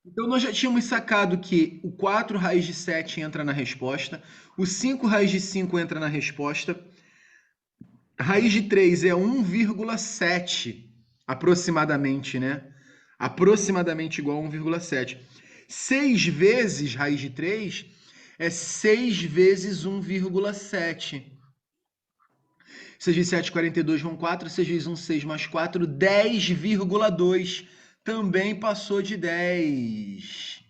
Então, nós já tínhamos sacado que o 4 raiz de 7 entra na resposta, o 5 raiz de 5 entra na resposta, a raiz de 3 é 1,7 aproximadamente, né? Aproximadamente igual a 1,7. 6 vezes raiz de 3 é 6 vezes 1,7. 6 vezes 7, 42 vão 4. 6 vezes 1, 6 mais 4, 10,2. Também passou de 10.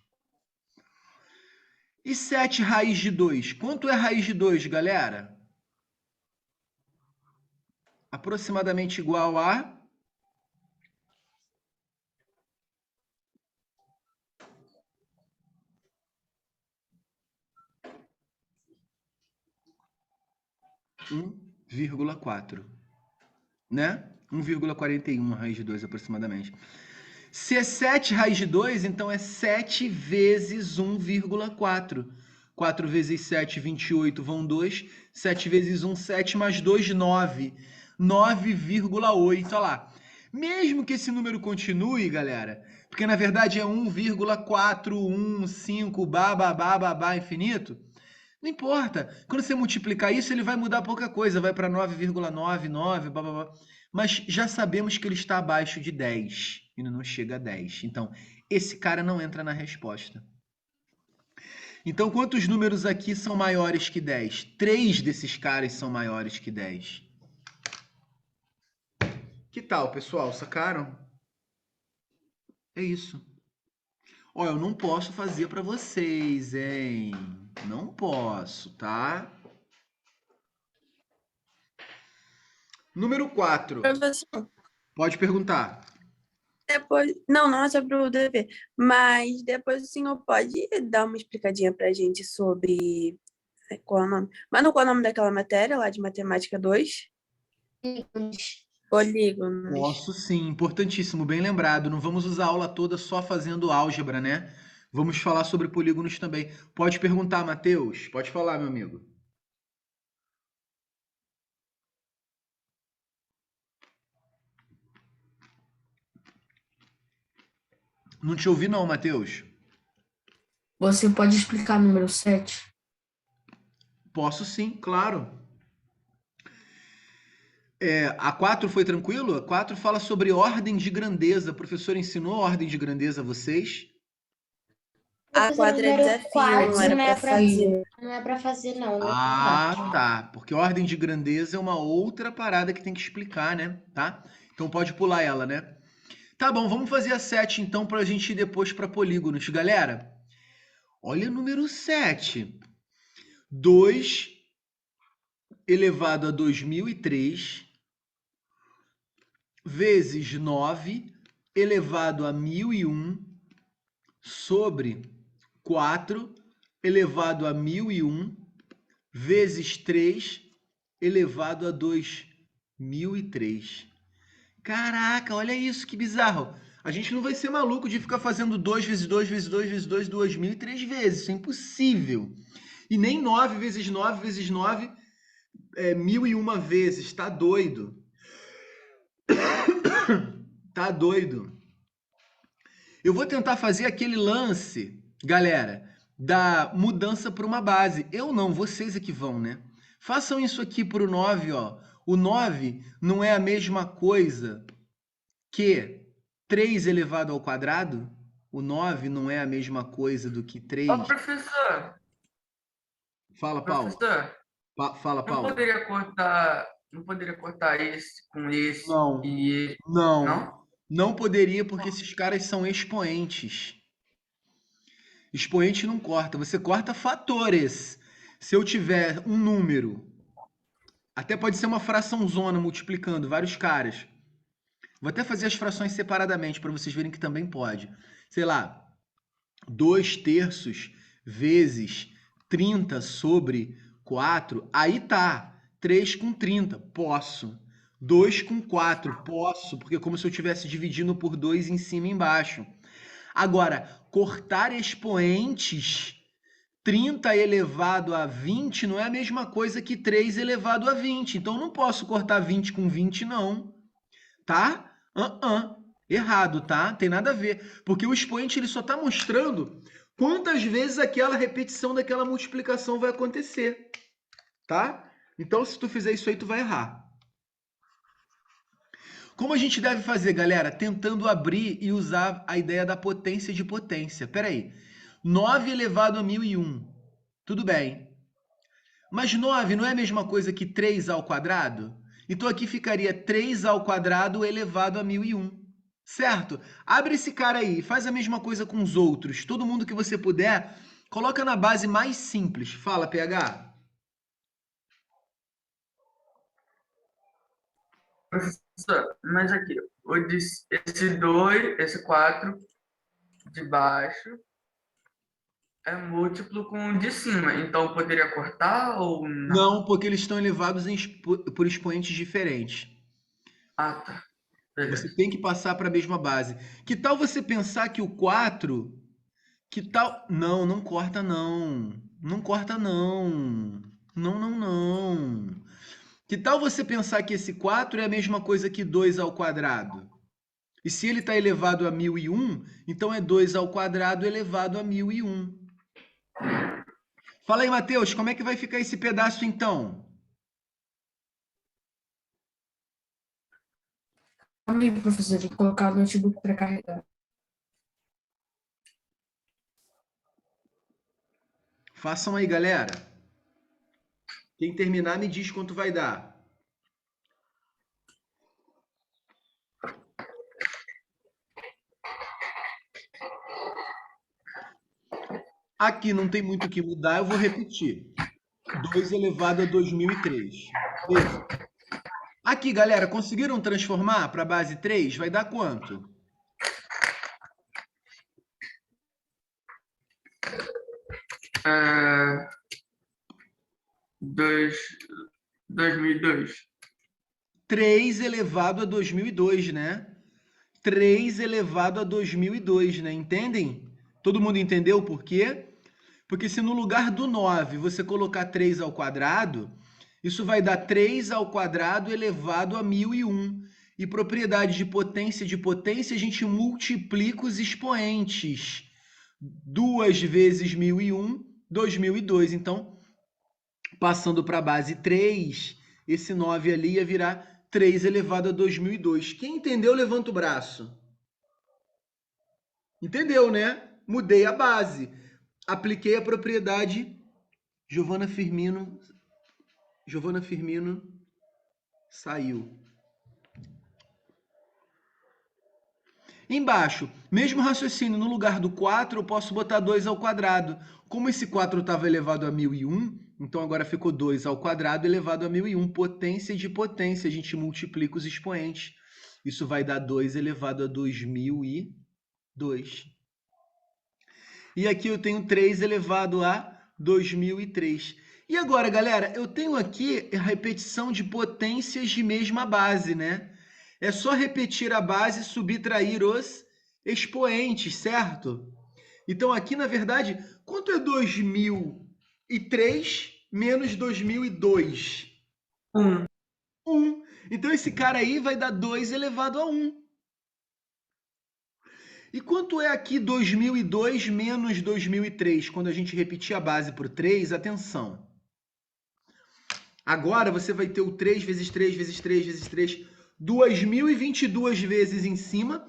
E 7 raiz de 2? Quanto é raiz de 2, galera? Aproximadamente igual a 1,4, né? 1,41 raiz de 2 aproximadamente. Se é 7 raiz de 2, então é 7 vezes 1,4. 4 vezes 7, 28 vão 2. 7 vezes 1, 7 mais 2, 9. 9,8, olha lá. Mesmo que esse número continue, galera, porque na verdade é 1,415 babá, babá, infinito, não importa. Quando você multiplicar isso, ele vai mudar pouca coisa, vai para 9,99, blá, blá, blá. Mas já sabemos que ele está abaixo de 10 e não chega a 10. Então, esse cara não entra na resposta. Então, quantos números aqui são maiores que 10? 3 desses caras são maiores que 10. Que tal, pessoal? Sacaram? É isso. Ó, eu não posso fazer para vocês, hein? Não posso, tá? Número 4. Professor, Pode perguntar. depois. Não, não é sobre o dever. Mas depois o senhor pode dar uma explicadinha pra gente sobre. Qual é o nome? Mas não qual é o nome daquela matéria lá de Matemática 2? Polígonos. Posso sim, importantíssimo, bem lembrado. Não vamos usar a aula toda só fazendo álgebra, né? Vamos falar sobre polígonos também. Pode perguntar, Matheus. Pode falar, meu amigo. Não te ouvi não, Matheus. Você pode explicar o número 7? Posso sim, claro. A 4 foi tranquilo? A 4 fala sobre ordem de grandeza. O professor ensinou a ordem de grandeza a vocês? A Professor, o quadra é número desafio, não 4 era não é pra fazer. não é para fazer, não, o número Ah, 4. tá. Porque ordem de grandeza é uma outra parada que tem que explicar, né? Tá? Então pode pular ela, né? Tá bom, vamos fazer a 7 então para a gente ir depois para polígonos. Galera, olha o número 7. 2 elevado a 2003 vezes 9 elevado a 1001 sobre 4 elevado a 1001 vezes 3 elevado a 2003. Caraca, olha isso, que bizarro. A gente não vai ser maluco de ficar fazendo 2 vezes 2 vezes 2 vezes 2, 2003 vezes. Isso é impossível. E nem 9 vezes 9 vezes 9 é 1001 vezes. Tá doido. Tá doido. Eu vou tentar fazer aquele lance, galera, da mudança para uma base. Eu não, vocês é que vão, né? Façam isso aqui para o 9, ó. O 9 não é a mesma coisa que 3 elevado ao quadrado? O 9 não é a mesma coisa do que Ô, 3? professor, Fala, Paulo. professor, Fala, não Paulo. poderia cortar, não poderia cortar esse com esse Não, e esse, não. não? Não poderia porque esses caras são expoentes. Expoente não corta, você corta fatores. Se eu tiver um número, até pode ser uma fraçãozona multiplicando vários caras. Vou até fazer as frações separadamente para vocês verem que também pode. Sei lá, 2 terços vezes 30 sobre 4, aí tá. 3 com 30, posso. 2 com 4, posso, porque é como se eu estivesse dividindo por 2 em cima e embaixo. Agora, cortar expoentes, 30 elevado a 20 não é a mesma coisa que 3 elevado a 20. Então, eu não posso cortar 20 com 20, não. Tá? Errado, tá? Tem nada a ver. Porque o expoente ele só está mostrando quantas vezes aquela repetição daquela multiplicação vai acontecer, tá? Então, se tu fizer isso aí, tu vai errar. Como a gente deve fazer, galera? Tentando abrir e usar a ideia da potência de potência. Pera aí. 9 elevado a 1001. Tudo bem. Mas 9 não é a mesma coisa que 3 ao quadrado? Então aqui ficaria 3 ao quadrado elevado a 1001. Certo? Abre esse cara aí, faz a mesma coisa com os outros. Todo mundo que você puder, coloca na base mais simples. Fala, PH. Professor, mas aqui, esse 2, esse 4 de baixo é múltiplo com o de cima. Então, poderia cortar ou não? Não, porque eles estão elevados por expoentes diferentes. Ah, tá. Você Beleza. tem que passar para a mesma base. Que tal você pensar que o 4, que tal... Não, não corta não. Não corta não. Não, não, não. Que tal você pensar que esse 4 é a mesma coisa que 2 ao quadrado? E se ele está elevado a 1001, então é 2 ao quadrado elevado a 1001. Fala aí, Matheus, como é que vai ficar esse pedaço então? Calma aí, professor, tem que colocar o notebook para carregar. Façam aí, galera. Quem terminar me diz quanto vai dar. Aqui não tem muito o que mudar, eu vou repetir. 2 elevado a 2003. Beleza. Aqui, galera, conseguiram transformar para a base 3? Vai dar quanto? É, 2002. 3 elevado a 2002, né? 3 elevado a 2002, né? Entendem? Todo mundo entendeu por quê? Porque se no lugar do 9 você colocar 3 ao quadrado, isso vai dar 3 ao quadrado elevado a 1001. E propriedade de potência, a gente multiplica os expoentes. 2 vezes 1001, 2002. Então, passando para a base 3, esse 9 ali ia virar 3 elevado a 2002. Quem entendeu, levanta o braço. Entendeu, né? Mudei a base. Apliquei a propriedade. Giovana Firmino saiu. Embaixo, mesmo raciocínio, no lugar do 4, eu posso botar 2 ao quadrado. Como esse 4 estava elevado a 1001, então agora ficou 2 ao quadrado elevado a 1001. Potência de potência, a gente multiplica os expoentes. Isso vai dar 2 elevado a 2002. E aqui eu tenho 3 elevado a 2003. E agora, galera, eu tenho aqui a repetição de potências de mesma base, né? É só repetir a base e subtrair os expoentes, certo? Então aqui, na verdade, quanto é 2003 menos 2002? 1. 1. Então esse cara aí vai dar 2 elevado a 1. E quanto é aqui 2002 menos 2003? Quando a gente repetir a base por 3, atenção. Agora você vai ter o 3 vezes 3 vezes 3 vezes 3, 2022 vezes em cima,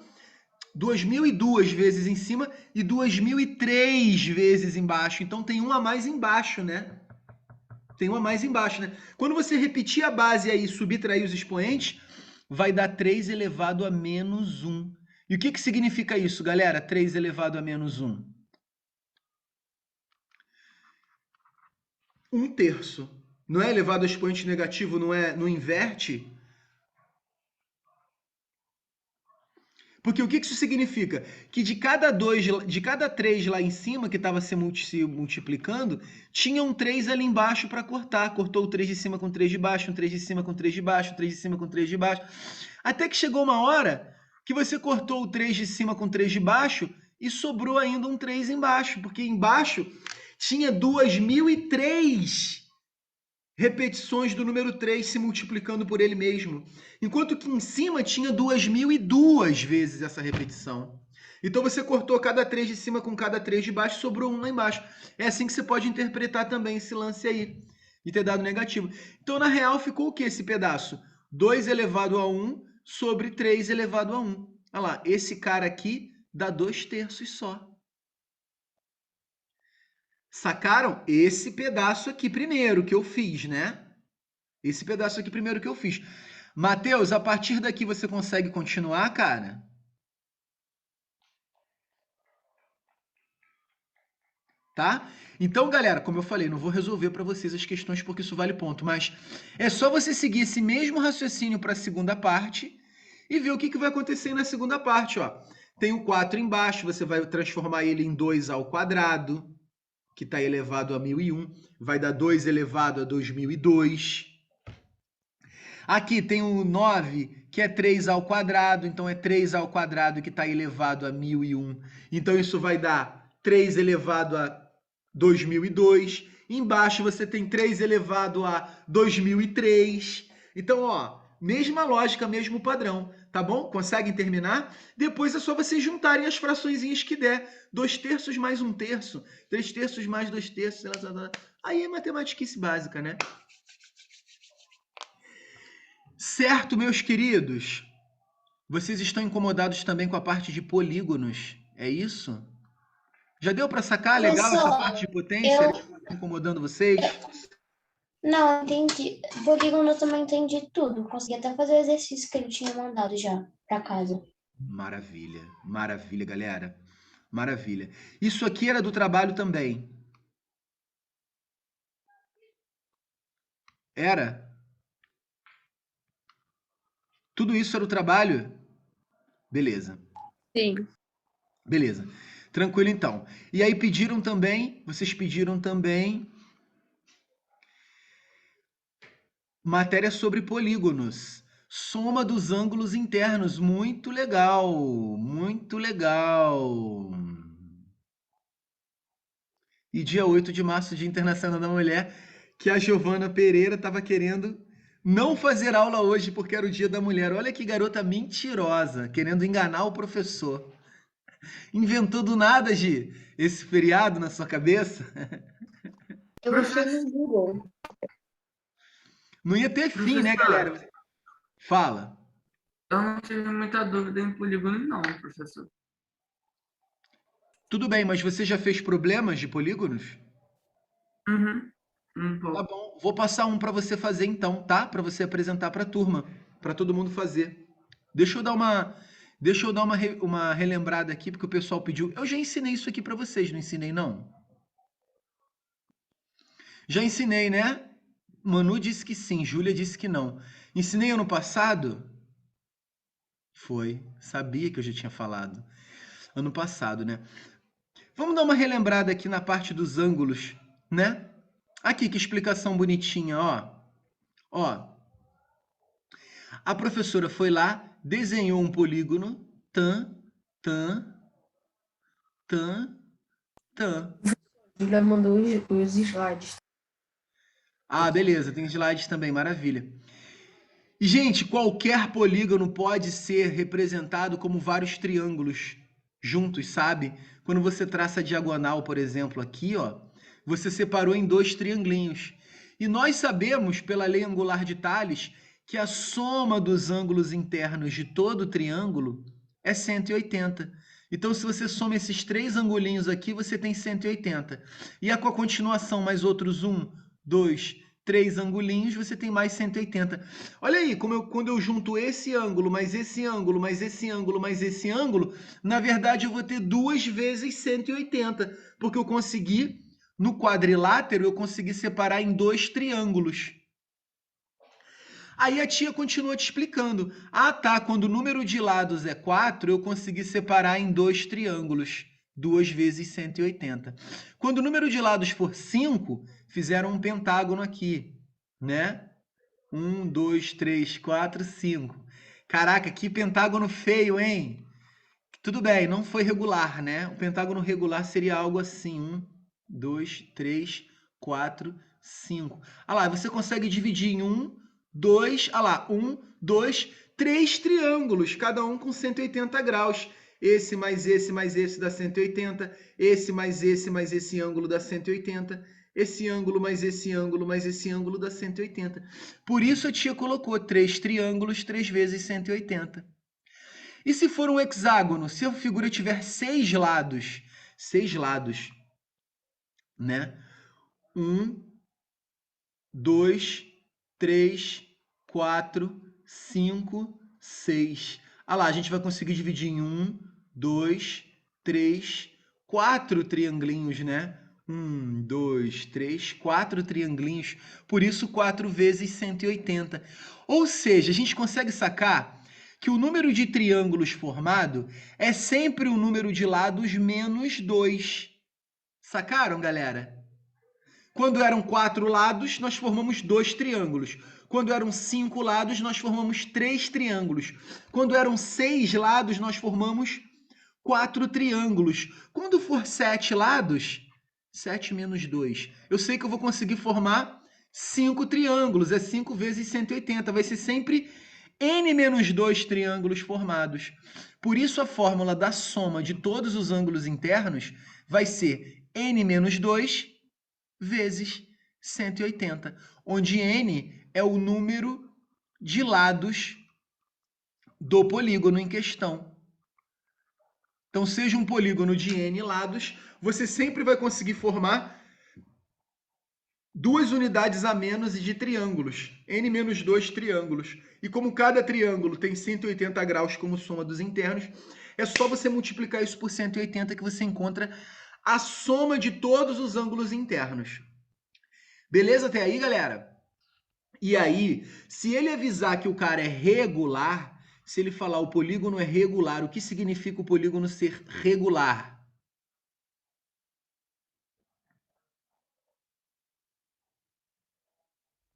2002 vezes em cima e 2003 vezes embaixo. Então tem um a mais embaixo, né? Tem um a mais embaixo, né? Quando você repetir a base aí e subtrair os expoentes, vai dar 3 elevado a menos 1. E o que significa isso, galera? 3 elevado a menos 1. 1/3. Não é elevado a expoente negativo, não inverte? Porque o que isso significa? Que de cada 3 lá em cima, que estava se multiplicando, tinha um 3 ali embaixo para cortar. Cortou o 3 de cima com 3 de baixo, um 3 de cima com 3 de baixo, um 3 de cima com 3 de baixo. Até que chegou uma hora que você cortou o 3 de cima com 3 de baixo e sobrou ainda um 3 embaixo, porque embaixo tinha 2003 repetições do número 3 se multiplicando por ele mesmo. Enquanto que em cima tinha 2002 vezes essa repetição. Então você cortou cada 3 de cima com cada 3 de baixo, sobrou 1 lá embaixo. É assim que você pode interpretar também esse lance aí, de ter dado negativo. Então, na real, ficou o que esse pedaço? 2 elevado a 1 sobre 3 elevado a 1. Olha lá, esse cara aqui dá 2/3 só. Sacaram? Esse pedaço aqui primeiro que eu fiz, né? Esse pedaço aqui primeiro que eu fiz. Matheus, a partir daqui você consegue continuar, cara? Tá? Então, galera, como eu falei, não vou resolver para vocês as questões porque isso vale ponto, mas é só você seguir esse mesmo raciocínio para a segunda parte e ver o que vai acontecer na segunda parte, ó. Tem o 4 embaixo, você vai transformar ele em 2 ao quadrado, que está elevado a 1001, vai dar 2 elevado a 2002. Aqui tem o 9, que é 3 ao quadrado, então é 3 ao quadrado que está elevado a 1001. Então isso vai dar 3 elevado a 2002. Embaixo você tem 3 elevado a 2003. Então, ó, mesma lógica, mesmo padrão, tá bom? Conseguem terminar? Depois é só vocês juntarem as fraçõezinhas que der. 2/3 mais 1/3, 3/3 mais 2/3. Aí é matemática básica, né? Certo, meus queridos? Vocês estão incomodados também com a parte de polígonos, é isso? Já deu para sacar legal essa Professor, parte de potência? eu- Tá incomodando vocês? Não, entendi. Polígono eu também entendi tudo. Consegui até fazer o exercício que ele tinha mandado já pra casa. Maravilha, maravilha, galera. Maravilha. Isso aqui era do trabalho também. Era? Tudo isso era o trabalho? Beleza. Sim. Beleza. Tranquilo então. E aí pediram também, vocês pediram também matéria sobre polígonos. Soma dos ângulos internos. Muito legal. Muito legal. E dia 8 de março, Dia Internacional da Mulher, que a Giovana Pereira estava querendo não fazer aula hoje porque era o Dia da Mulher. Olha que garota mentirosa, querendo enganar o professor. Inventou do nada, Gi, esse feriado na sua cabeça? Eu achei no Google. Não ia ter fim, né, Professor. galera? Fala. Eu não tive muita dúvida em polígono, não, professor. Tudo bem, mas você já fez problemas de polígonos? Uhum. Tá bom, vou passar um para você fazer então, tá? Para você apresentar para a turma, para todo mundo fazer. Deixa eu dar uma relembrada aqui, porque o pessoal pediu. Eu já ensinei isso aqui para vocês, não ensinei não? Já ensinei, né? Manu disse que sim, Júlia disse que não. Ensinei ano passado? Foi, sabia que eu já tinha falado. Ano passado, né? Vamos dar uma relembrada aqui na parte dos ângulos, né? Aqui, que explicação bonitinha, ó. Ó, a professora foi lá, desenhou um polígono, tan, tan, tan, tan. Júlia mandou os slides. Ah, beleza, tem slides também, maravilha. E, gente, qualquer polígono pode ser representado como vários triângulos juntos, sabe? Quando você traça a diagonal, por exemplo, aqui, ó, você separou em 2 triangulinhos. E nós sabemos, pela lei angular de Tales, que a soma dos ângulos internos de todo triângulo é 180. Então, se você soma esses 3 angulinhos aqui, você tem 180. E com a continuação, mais outros 1, 2, 3 angulinhos, você tem mais 180. Olha aí, quando eu junto esse ângulo, mais esse ângulo, mais esse ângulo, mais esse ângulo, na verdade eu vou ter 2 vezes 180, porque eu consegui, no quadrilátero, eu consegui separar em 2 triângulos. Aí a tia continua te explicando. Ah, tá, quando o número de lados é 4, eu consegui separar em 2 triângulos. 2 vezes 180. Quando o número de lados for 5, fizeram um pentágono aqui, né? 1, 2, 3, 4, 5. Caraca, que pentágono feio, hein? Tudo bem, não foi regular, né? O pentágono regular seria algo assim: 1, 2, 3, 4, 5. Olha lá, você consegue dividir em 1, 2, olha lá, 1, 2, 3 triângulos, cada um com 180 graus. Esse mais esse dá 180, esse mais esse ângulo dá 180, esse ângulo mais esse ângulo mais esse ângulo dá 180. Por isso a tia colocou 3 triângulos, 3 vezes 180. E se for um hexágono, se a figura tiver 6 lados, né? 1, 2, 3, 4, 5, 6. Ah lá, a gente vai conseguir dividir em 1, 2, 3, 4 triangulinhos, né? 1, 2, 3, 4 triangulinhos. Por isso, 4 vezes 180. Ou seja, a gente consegue sacar que o número de triângulos formado é sempre o número de lados menos 2. Sacaram, galera? Quando eram 4 lados, nós formamos 2 triângulos. Quando eram 5 lados, nós formamos 3 triângulos. Quando eram 6 lados, nós formamos 4 triângulos. Quando for 7 lados, 7 menos 2. Eu sei que eu vou conseguir formar 5 triângulos. É 5 vezes 180. Vai ser sempre n menos 2 triângulos formados. Por isso, a fórmula da soma de todos os ângulos internos vai ser n menos 2 vezes 180, onde n é o número de lados do polígono em questão. Então, seja um polígono de n lados, você sempre vai conseguir formar 2 unidades a menos de triângulos, n menos 2 triângulos. E como cada triângulo tem 180 graus como soma dos internos, é só você multiplicar isso por 180 que você encontra a soma de todos os ângulos internos. Beleza até aí, galera? E aí, se ele avisar que o cara é regular, se ele falar o polígono é regular, o que significa o polígono ser regular?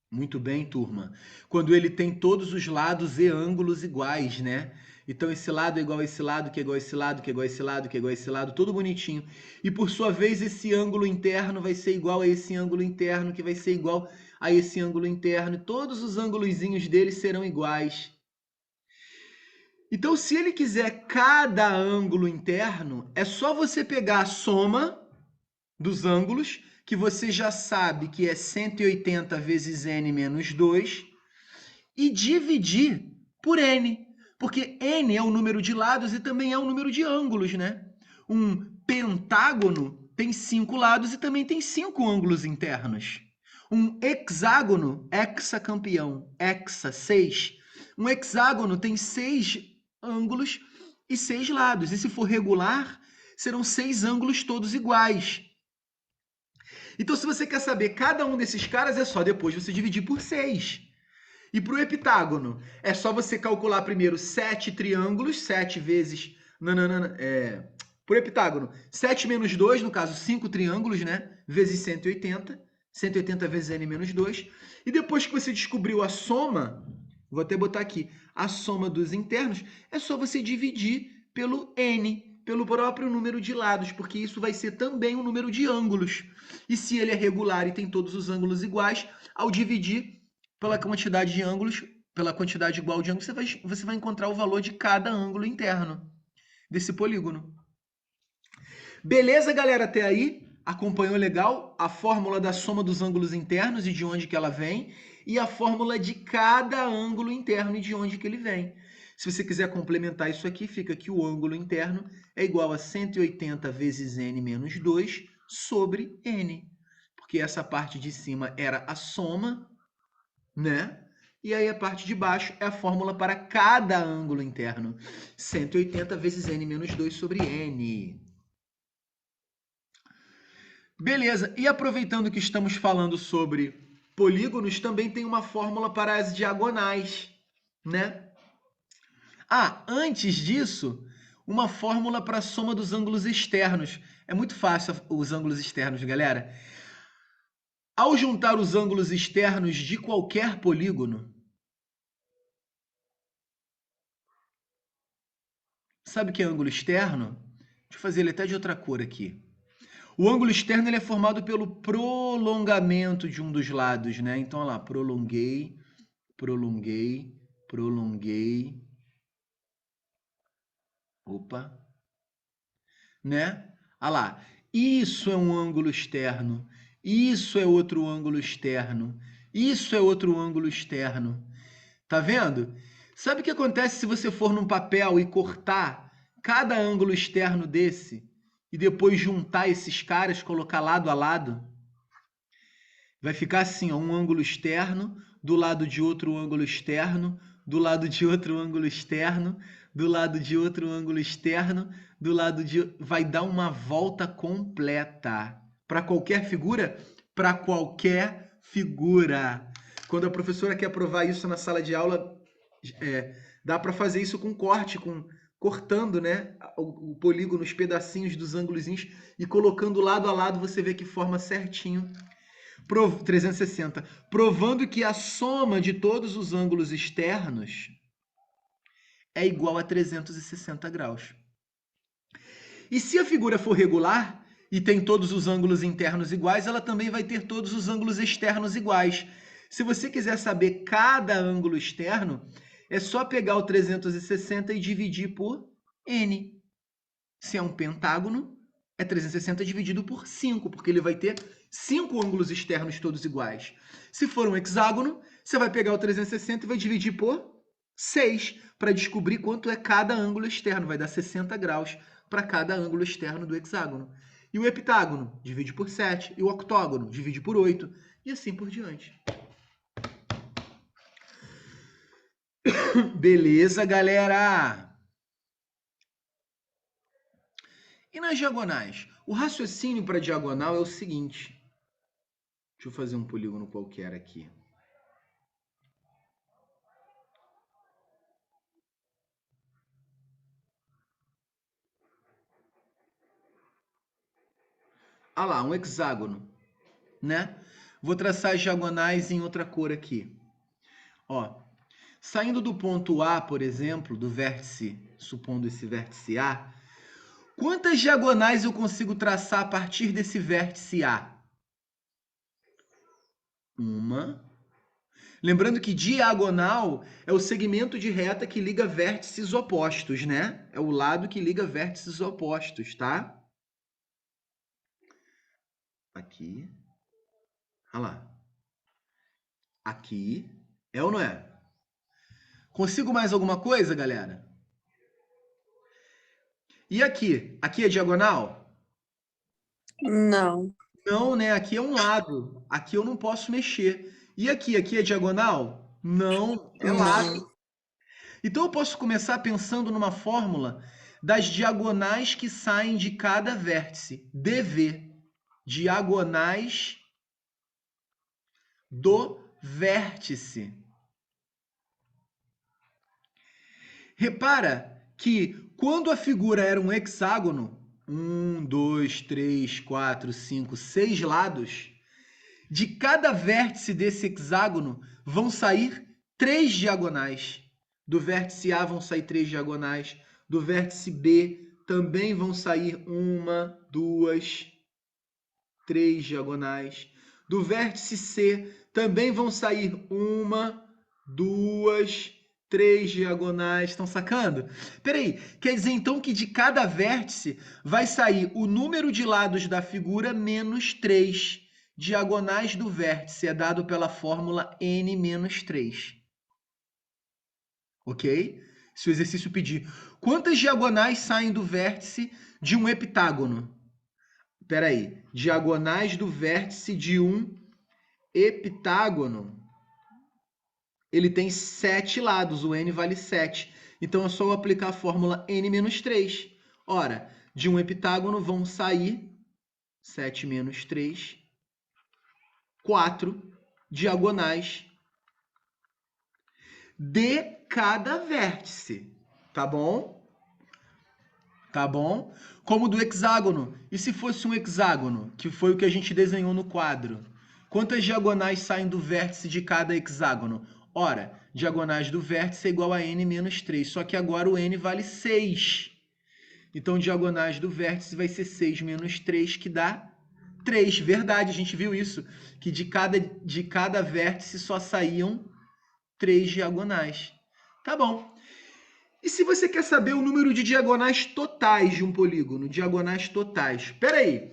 Muito bem, turma. Quando ele tem todos os lados e ângulos iguais, né? Então, esse lado é igual a esse lado, que é igual a esse lado, que é igual a esse lado, que é igual a esse lado, tudo bonitinho. E, por sua vez, esse ângulo interno vai ser igual a esse ângulo interno, que vai ser igual a esse ângulo interno. Todos os ângulozinhos dele serão iguais. Então, se ele quiser cada ângulo interno, é só você pegar a soma dos ângulos, que você já sabe que é 180 vezes n menos 2, e dividir por n, porque n é o número de lados e também é o número de ângulos, né? Um pentágono tem 5 lados e também tem 5 ângulos internos. Um hexágono, hexacampeão, hexa, 6. Um hexágono tem 6 ângulos e 6 lados. E se for regular, serão 6 ângulos todos iguais. Então, se você quer saber cada um desses caras, é só depois você dividir por 6. E para o heptágono, é só você calcular primeiro 7 triângulos, 7 vezes... Por heptágono, 7 menos 2, no caso 5 triângulos, né? Vezes 180. 180 vezes n menos 2. E depois que você descobriu a soma, vou até botar aqui, a soma dos internos, é só você dividir pelo n, pelo próprio número de lados, porque isso vai ser também o número de ângulos. E se ele é regular e tem todos os ângulos iguais, ao dividir pela quantidade de ângulos, pela quantidade igual de ângulos, você vai encontrar o valor de cada ângulo interno desse polígono. Beleza, galera? Até aí? Acompanhou legal a fórmula da soma dos ângulos internos e de onde que ela vem, e a fórmula de cada ângulo interno e de onde que ele vem. Se você quiser complementar isso aqui, fica que o ângulo interno é igual a 180 vezes n menos 2 sobre n. Porque essa parte de cima era a soma, né? E aí a parte de baixo é a fórmula para cada ângulo interno. 180 vezes n menos 2 sobre n. Beleza, e aproveitando que estamos falando sobre polígonos, também tem uma fórmula para as diagonais, né? Ah, antes disso, uma fórmula para a soma dos ângulos externos. É muito fácil os ângulos externos, galera. Ao juntar os ângulos externos de qualquer polígono, sabe o que é ângulo externo? Deixa eu fazer ele até de outra cor aqui. O ângulo externo ele é formado pelo prolongamento de um dos lados, né? Então, olha lá, prolonguei, prolonguei, prolonguei. Opa. Né? Olha lá, isso é um ângulo externo, isso é outro ângulo externo, isso é outro ângulo externo. Tá vendo? Sabe o que acontece se você for num papel e cortar cada ângulo externo desse e depois juntar esses caras, colocar lado a lado? Vai ficar assim, ó, um ângulo externo, do lado de outro ângulo externo, do lado de outro ângulo externo, do lado de outro ângulo externo, do lado de... Vai dar uma volta completa. Para qualquer figura? Para qualquer figura. Quando a professora quer provar isso na sala de aula, dá para fazer isso com corte, cortando, né, o polígono, os pedacinhos dos ângulozinhos e colocando lado a lado, você vê que forma certinho 360, provando que a soma de todos os ângulos externos é igual a 360 graus. E se a figura for regular e tem todos os ângulos internos iguais, ela também vai ter todos os ângulos externos iguais. Se você quiser saber cada ângulo externo, é só pegar o 360 e dividir por n. Se é um pentágono, é 360 dividido por 5, porque ele vai ter 5 ângulos externos todos iguais. Se for um hexágono, você vai pegar o 360 e vai dividir por 6, para descobrir quanto é cada ângulo externo. Vai dar 60 graus para cada ângulo externo do hexágono. E o heptágono divide por 7, e o octógono divide por 8, e assim por diante. Beleza, galera? E nas diagonais? O raciocínio para diagonal é o seguinte. Deixa eu fazer um polígono qualquer aqui. Ah lá, um hexágono, né? Vou traçar as diagonais em outra cor aqui. Ó, saindo do ponto A, por exemplo, do vértice, supondo esse vértice A, quantas diagonais eu consigo traçar a partir desse vértice A? Uma. Lembrando que diagonal é o segmento de reta que liga vértices opostos, né? É o lado que liga vértices opostos, tá? Aqui. Olha lá. Aqui. É ou não é? Consigo mais alguma coisa, galera? E aqui? Aqui é diagonal? Não. Não, né? Aqui é um lado. Aqui eu não posso mexer. E aqui? Aqui é diagonal? Não, é lado. Não. Então eu posso começar pensando numa fórmula das diagonais que saem de cada vértice. DV. Diagonais do vértice. Repara que quando a figura era um hexágono, 1, 2, 3, 4, 5, 6 lados, de cada vértice desse hexágono vão sair 3 diagonais. Do vértice A vão sair 3 diagonais, do vértice B também vão sair 1, 2, 3 diagonais. Do vértice C também vão sair 1, 2, 3 diagonais. Estão sacando? Peraí, quer dizer então que de cada vértice vai sair o número de lados da figura menos 3. Diagonais do vértice é dado pela fórmula n menos 3. Ok? Se o exercício pedir quantas diagonais saem do vértice de um heptágono? Peraí, diagonais do vértice de um heptágono. Ele tem 7 lados, o n vale 7. Então é só eu aplicar a fórmula n menos 3. Ora, de um heptágono vão sair 7 menos 3, 4 diagonais de cada vértice. Tá bom? Tá bom? Como do hexágono. E se fosse um hexágono, que foi o que a gente desenhou no quadro? Quantas diagonais saem do vértice de cada hexágono? Ora, diagonais do vértice é igual a n menos 3, só que agora o n vale 6. Então, diagonais do vértice vai ser 6 menos 3, que dá 3. Verdade, a gente viu isso, que de cada vértice só saíam 3 diagonais. Tá bom. E se você quer saber o número de diagonais totais de um polígono, diagonais totais, espera aí,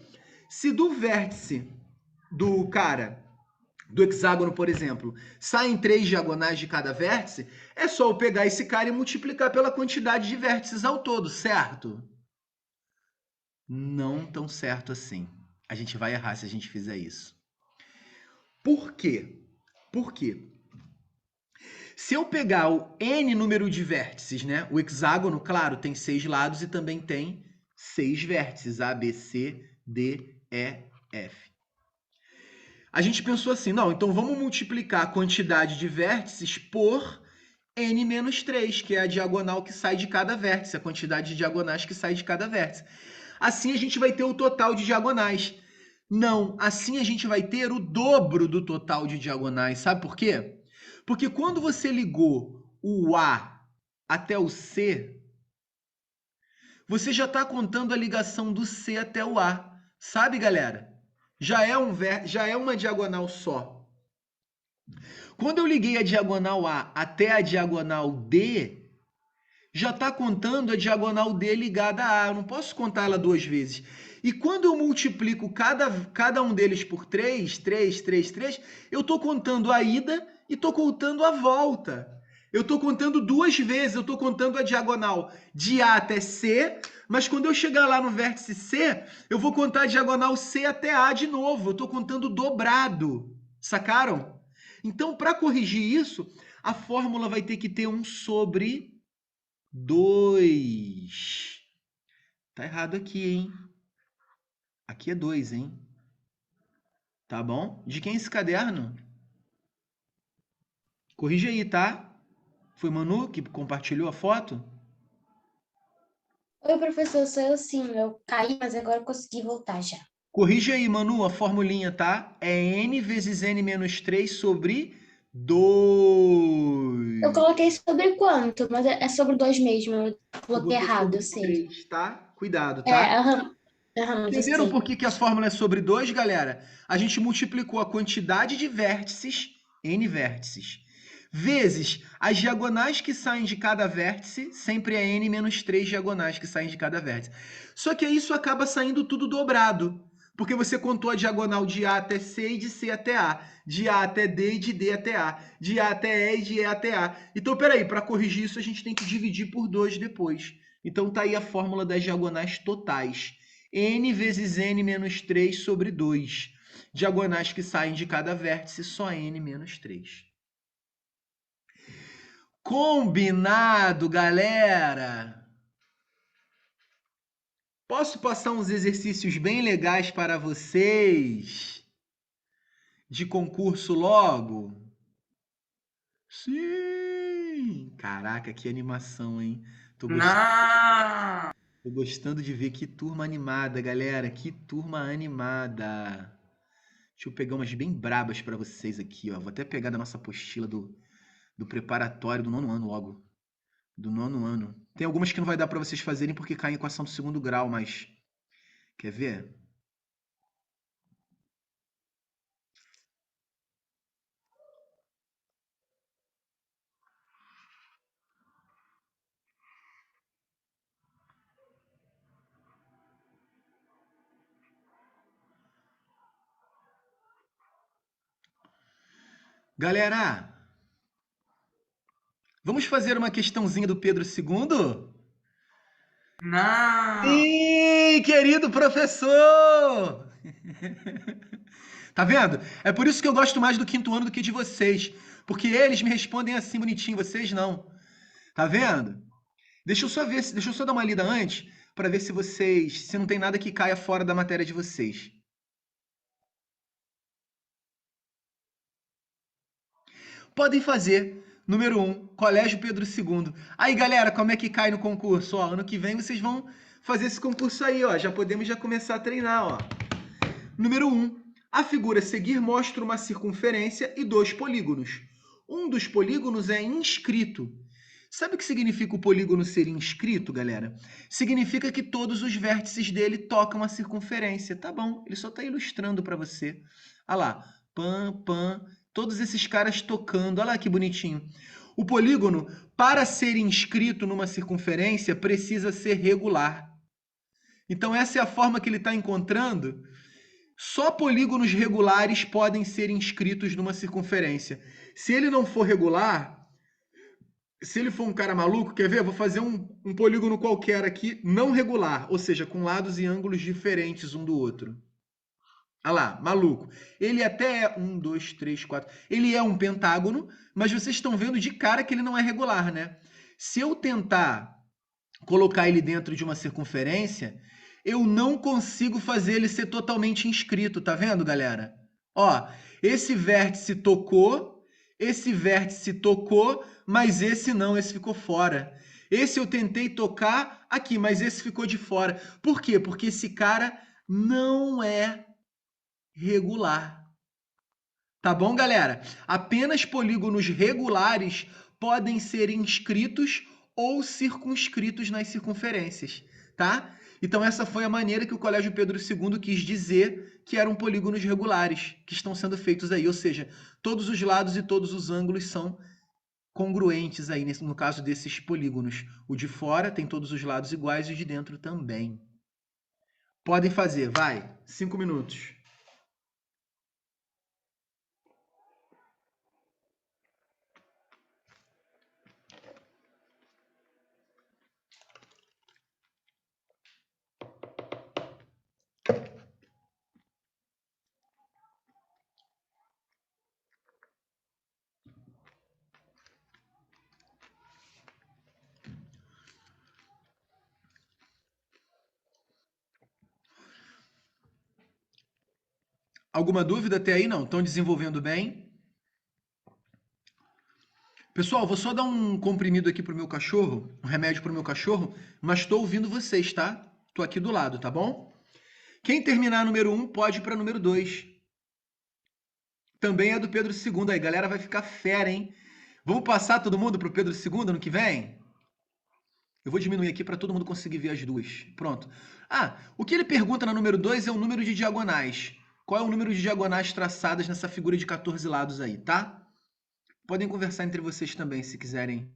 se do vértice do hexágono, por exemplo, saem 3 diagonais de cada vértice, é só eu pegar esse cara e multiplicar pela quantidade de vértices ao todo, certo? Não tão certo assim. A gente vai errar se a gente fizer isso. Por quê? Por quê? Se eu pegar o n número de vértices, né? O hexágono, claro, tem 6 lados e também tem 6 vértices, A, B, C, D, E, F. A gente pensou assim, não, então vamos multiplicar a quantidade de vértices por n menos 3, que é a diagonal que sai de cada vértice, a quantidade de diagonais que sai de cada vértice. Assim a gente vai ter o total de diagonais. Não, assim a gente vai ter o dobro do total de diagonais. Sabe por quê? Porque quando você ligou o A até o C, você já está contando a ligação do C até o A. Sabe, galera? Já é uma diagonal só. Quando eu liguei a diagonal A até a diagonal D, já está contando a diagonal D ligada a A. Eu não posso contar ela 2 vezes. E quando eu multiplico cada um deles por 3, eu estou contando a ida e estou contando a volta. Eu estou contando 2 vezes. Eu estou contando a diagonal de A até C, mas quando eu chegar lá no vértice C, eu vou contar a diagonal C até A de novo. Eu estou contando dobrado. Sacaram? Então, para corrigir isso, a fórmula vai ter que ter 1 sobre 2. Tá errado aqui, hein? Aqui é 2, hein? Tá bom? De quem é esse caderno? Corrige aí, tá? Foi Manu que compartilhou a foto? Oi, professor, sou eu sim. Eu caí, mas agora eu consegui voltar já. Corrige aí, Manu, a formulinha, tá? É n vezes n menos 3 sobre 2. Eu coloquei sobre quanto, mas é sobre 2 mesmo. Eu Você coloquei botou errado, sobre eu sei. 3, tá? Cuidado, É, tá? aham, já Entenderam sei. por que a fórmula é sobre 2, galera? A gente multiplicou a quantidade de vértices, n vértices, vezes as diagonais que saem de cada vértice, sempre é n menos 3 diagonais que saem de cada vértice. Só que isso acaba saindo tudo dobrado, porque você contou a diagonal de A até C e de C até A, de A até D e de D até A, de A até E e de E até A. Então, peraí, para corrigir isso, a gente tem que dividir por 2 depois. Então, tá aí a fórmula das diagonais totais. N vezes N menos 3 sobre 2. Diagonais que saem de cada vértice, só N menos 3. Combinado, galera? Posso passar uns exercícios bem legais para vocês? De concurso logo? Sim! Caraca, que animação, hein? Tô Não! gostando de ver que turma animada, galera. Que turma animada. Deixa eu pegar umas bem brabas para vocês aqui, ó. Vou até pegar da nossa apostila do preparatório do 9º ano logo. Do 9º ano. Tem algumas que não vai dar para vocês fazerem porque caem em equação do 2º grau, mas... Quer ver? Galera, vamos fazer uma questãozinha do Pedro II? Não! Sim, querido professor! Tá vendo? É por isso que eu gosto mais do 5º ano do que de vocês. Porque eles me respondem assim bonitinho, vocês não. Tá vendo? Deixa eu só dar uma lida antes para ver se não tem nada que caia fora da matéria de vocês. Podem fazer. Número 1, Colégio Pedro II. Aí, galera, como é que cai no concurso? Ó, ano que vem vocês vão fazer esse concurso aí, ó. Já podemos começar a treinar, ó. Número 1, a figura a seguir mostra uma circunferência e 2 polígonos. Um dos polígonos é inscrito. Sabe o que significa o polígono ser inscrito, galera? Significa que todos os vértices dele tocam a circunferência. Tá bom, ele só está ilustrando para você. Olha lá, pam, pam, todos esses caras tocando. Olha lá que bonitinho. O polígono, para ser inscrito numa circunferência, precisa ser regular. Então essa é a forma que ele está encontrando. Só polígonos regulares podem ser inscritos numa circunferência. Se ele não for regular, se ele for um cara maluco, quer ver? Eu vou fazer um polígono qualquer aqui, não regular, ou seja, com lados e ângulos diferentes um do outro. Olha lá, maluco. Ele até é 1, 2, 3, 4. Ele é um pentágono, mas vocês estão vendo de cara que ele não é regular, né? Se eu tentar colocar ele dentro de uma circunferência, eu não consigo fazer ele ser totalmente inscrito, tá vendo, galera? Ó, esse vértice tocou, mas esse não, esse ficou fora. Esse eu tentei tocar aqui, mas esse ficou de fora. Por quê? Porque esse cara não é regular. Tá bom, galera? Apenas polígonos regulares podem ser inscritos ou circunscritos nas circunferências, tá? Então essa foi a maneira que o Colégio Pedro II quis dizer que eram polígonos regulares que estão sendo feitos aí, ou seja, todos os lados e todos os ângulos são congruentes aí, no caso desses polígonos. O de fora tem todos os lados iguais e o de dentro também. Podem fazer, vai, 5 minutos. Alguma dúvida até aí? Não? Estão desenvolvendo bem? Pessoal, vou só dar um comprimido aqui pro meu cachorro, um remédio pro meu cachorro, mas estou ouvindo vocês, tá? Tô aqui do lado, tá bom? Quem terminar número 1 pode ir para número 2. Também é do Pedro II aí, galera vai ficar fera, hein? Vamos passar todo mundo pro Pedro II ano que vem? Eu vou diminuir aqui para todo mundo conseguir ver as duas. Pronto. Ah, o que ele pergunta na número 2 é o número de diagonais. Qual é o número de diagonais traçadas nessa figura de 14 lados aí, tá? Podem conversar entre vocês também, se quiserem.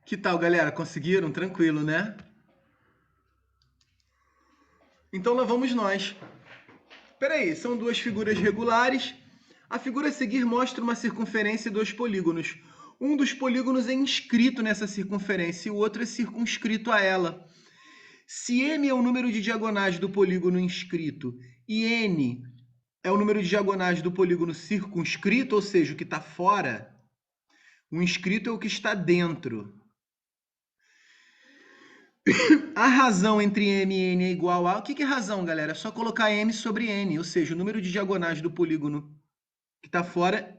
Que tal, galera? Conseguiram? Tranquilo, né? Então lá vamos nós. Peraí, são duas figuras regulares. A figura a seguir mostra uma circunferência e dois polígonos. Um dos polígonos é inscrito nessa circunferência e o outro é circunscrito a ela. Se M é o número de diagonais do polígono inscrito e N é o número de diagonais do polígono circunscrito, ou seja, o que está fora, o inscrito é o que está dentro. A razão entre M e N é igual a... O que é razão, galera? É só colocar M sobre N, ou seja, o número de diagonais do polígono que está fora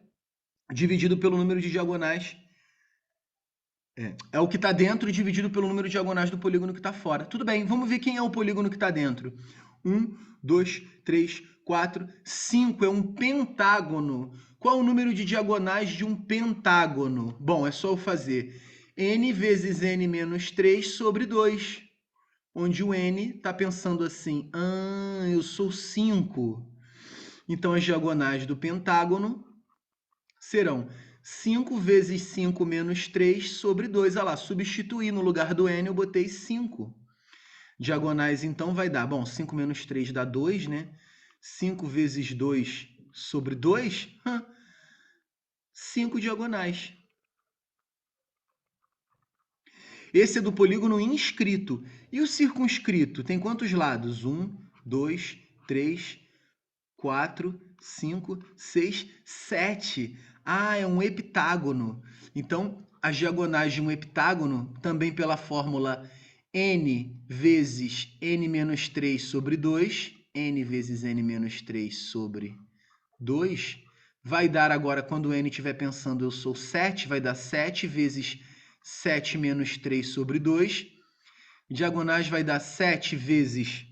dividido pelo número de diagonais... É o que está dentro dividido pelo número de diagonais do polígono que está fora. Tudo bem, vamos ver quem é o polígono que está dentro. 1, 2, 3, 4, 5. É um pentágono. Qual o número de diagonais de um pentágono? Bom, é só eu fazer n vezes n menos 3 sobre 2. Onde o n está pensando assim, eu sou 5. Então, as diagonais do pentágono serão 5 vezes 5 menos 3 sobre 2. Olha lá, substituir no lugar do n, eu botei 5. Diagonais, então, vai dar... Bom, 5 menos 3 dá 2, né? 5 vezes 2 sobre 2, 5 diagonais. Esse é do polígono inscrito. E o circunscrito tem quantos lados? 1, 2, 3, 4, 5, 6, 7. É um heptágono. Então, as diagonais de um heptágono, também pela fórmula n vezes n menos 3 sobre 2, n vezes n menos 3 sobre 2, vai dar agora, quando n estiver pensando eu sou 7, vai dar 7 vezes 7 menos 3 sobre 2. Diagonais vai dar 7 vezes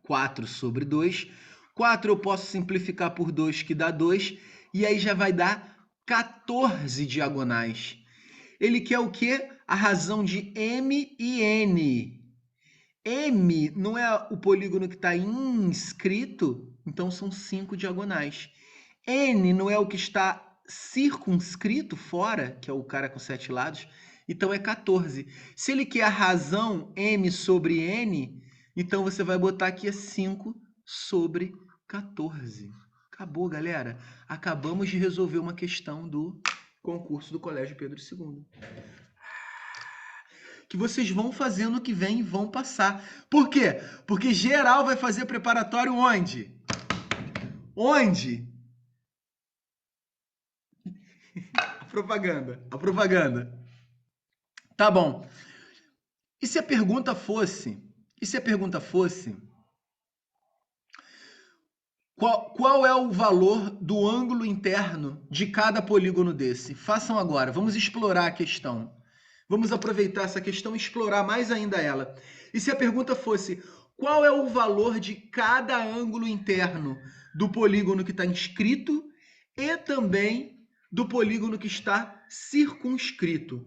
4 sobre 2. 4 eu posso simplificar por 2, que dá 2. E aí já vai dar 14 diagonais. Ele quer o quê? A razão de M e N. M não é o polígono que está inscrito, então são 5 diagonais. N não é o que está circunscrito, fora, que é o cara com 7 lados, então é 14. Se ele quer a razão M sobre N, então você vai botar aqui 5 sobre 14. Acabou, galera. Acabamos de resolver uma questão do concurso do Colégio Pedro II. Que vocês vão fazer no que vem e vão passar. Por quê? Porque geral vai fazer preparatório onde? Onde? A propaganda. Tá bom. E se a pergunta fosse... Qual é o valor do ângulo interno de cada polígono desse? Façam agora. Vamos explorar a questão. Vamos aproveitar essa questão e explorar mais ainda ela. E se a pergunta fosse, qual é o valor de cada ângulo interno do polígono que está inscrito e também do polígono que está circunscrito?